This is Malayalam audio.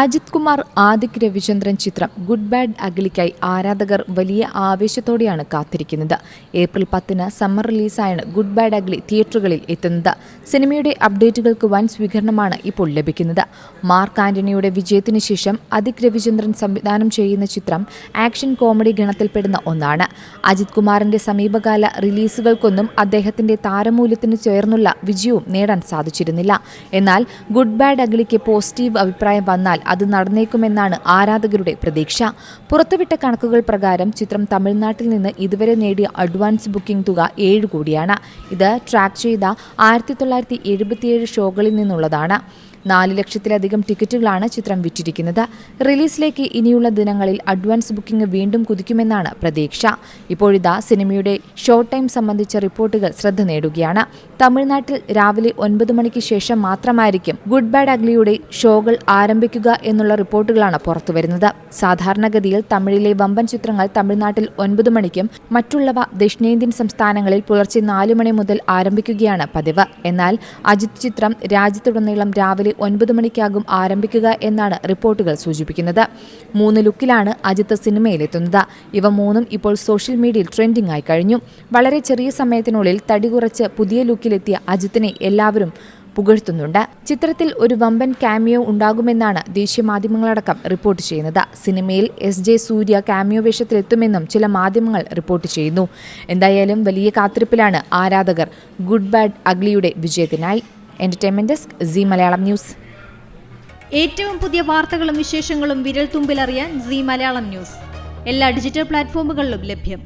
അജിത് കുമാർ ആദിക് രവിചന്ദ്രൻ ചിത്രം ഗുഡ് ബാഡ് അഗ്ലിക്കായി ആരാധകർ വലിയ ആവേശത്തോടെയാണ് കാത്തിരിക്കുന്നത്. ഏപ്രിൽ 10-ന് സമ്മർ റിലീസായാണ് ഗുഡ് ബാഡ് അഗ്ലി തിയേറ്ററുകളിൽ എത്തുന്നത്. സിനിമയുടെ അപ്ഡേറ്റുകൾക്ക് വൻ സ്വീകരണമാണ് ഇപ്പോൾ ലഭിക്കുന്നത്. മാർക്ക് ആന്റണിയുടെ വിജയത്തിനു ശേഷം ആദിക് രവിചന്ദ്രൻ സംവിധാനം ചെയ്യുന്ന ചിത്രം ആക്ഷൻ കോമഡി ഗണത്തിൽപ്പെടുന്ന ഒന്നാണ്. അജിത് കുമാറിന്റെ സമീപകാല റിലീസുകൾക്കൊന്നും അദ്ദേഹത്തിന്റെ താരമൂല്യത്തിന് ചേർന്നുള്ള വിജയവും നേടാൻ സാധിച്ചിരുന്നില്ല. എന്നാൽ ഗുഡ് ബാഡ് അഗ്ലിക്ക് പോസിറ്റീവ് അഭിപ്രായം വന്നാൽ അത് നടന്നേക്കുമെന്നാണ് ആരാധകരുടെ പ്രതീക്ഷ. പുറത്തുവിട്ട കണക്കുകൾ പ്രകാരം ചിത്രം തമിഴ്നാട്ടിൽ നിന്ന് ഇതുവരെ നേടിയ അഡ്വാൻസ് ബുക്കിംഗ് തുക 7 കോടിയാണ്. ഇത് ട്രാക്ക് ചെയ്ത 1977 ഷോകളിൽ നിന്നുള്ളതാണ്. 4 ലക്ഷത്തിലധികം ടിക്കറ്റുകളാണ് ചിത്രം വിറ്റിരിക്കുന്നത്. റിലീസിലേക്ക് ഇനിയുള്ള ദിനങ്ങളിൽ അഡ്വാൻസ് ബുക്കിംഗ് വീണ്ടും കുതിക്കുമെന്നാണ് പ്രതീക്ഷ. ഇപ്പോഴിതാ സിനിമയുടെ ഷോ ടൈം സംബന്ധിച്ച റിപ്പോർട്ടുകൾ ശ്രദ്ധ നേടുകയാണ്. തമിഴ്നാട്ടിൽ രാവിലെ 9 മണിക്ക് ശേഷം മാത്രമായിരിക്കും ഗുഡ് ബാഡ് അഗ്ലിയുടെ ഷോകൾ ആരംഭിക്കുക എന്നുള്ള റിപ്പോർട്ടുകളാണ് പുറത്തുവരുന്നത്. സാധാരണഗതിയിൽ തമിഴിലെ വമ്പൻ ചിത്രങ്ങൾ തമിഴ്നാട്ടിൽ 9 മണിക്കും മറ്റുള്ളവ ദക്ഷിണേന്ത്യൻ സംസ്ഥാനങ്ങളിൽ പുലർച്ചെ 4 മണി മുതൽ ആരംഭിക്കുകയാണ് പതിവ്. എന്നാൽ അജിത് ചിത്രം രാജ്യത്തുടനീളം രാവിലെ 9 മണിക്കാകും ആരംഭിക്കുക എന്നാണ് റിപ്പോർട്ടുകൾ സൂചിപ്പിക്കുന്നത്. 3 ലുക്കിലാണ് അജിത്ത് സിനിമയിലെത്തുന്നത്. ഇവ 3ഉം ഇപ്പോൾ സോഷ്യൽ മീഡിയയിൽ ട്രെൻഡിംഗ് ആയി കഴിഞ്ഞു. വളരെ ചെറിയ സമയത്തിനുള്ളിൽ തടി കുറച്ച് പുതിയ ലുക്കിലെത്തിയ അജിത്തിനെ എല്ലാവരും പുകഴ്ത്തുന്നുണ്ട്. ചിത്രത്തിൽ ഒരു വമ്പൻ കാമിയോ ഉണ്ടാകുമെന്നാണ് ദേശീയ മാധ്യമങ്ങളടക്കം റിപ്പോർട്ട് ചെയ്യുന്നത്. സിനിമയിൽ SJ സൂര്യ കാമിയോ വേഷത്തിലെത്തുമെന്നും ചില മാധ്യമങ്ങൾ റിപ്പോർട്ട് ചെയ്യുന്നു. എന്തായാലും വലിയ കാത്തിരിപ്പിലാണ് ആരാധകർ ഗുഡ് ബാഡ് അഗ്ലിയുടെ വിജയത്തിനായി. Entertainment desk, Zee Malayalam news. ഏറ്റവും പുതിയ വാർത്തകളും വിശേഷങ്ങളും വിരൽ തുമ്പിലറിയാൻ സീ മലയാളം ന്യൂസ് എല്ലാ ഡിജിറ്റൽ പ്ലാറ്റ്ഫോമുകളിലും ലഭ്യം.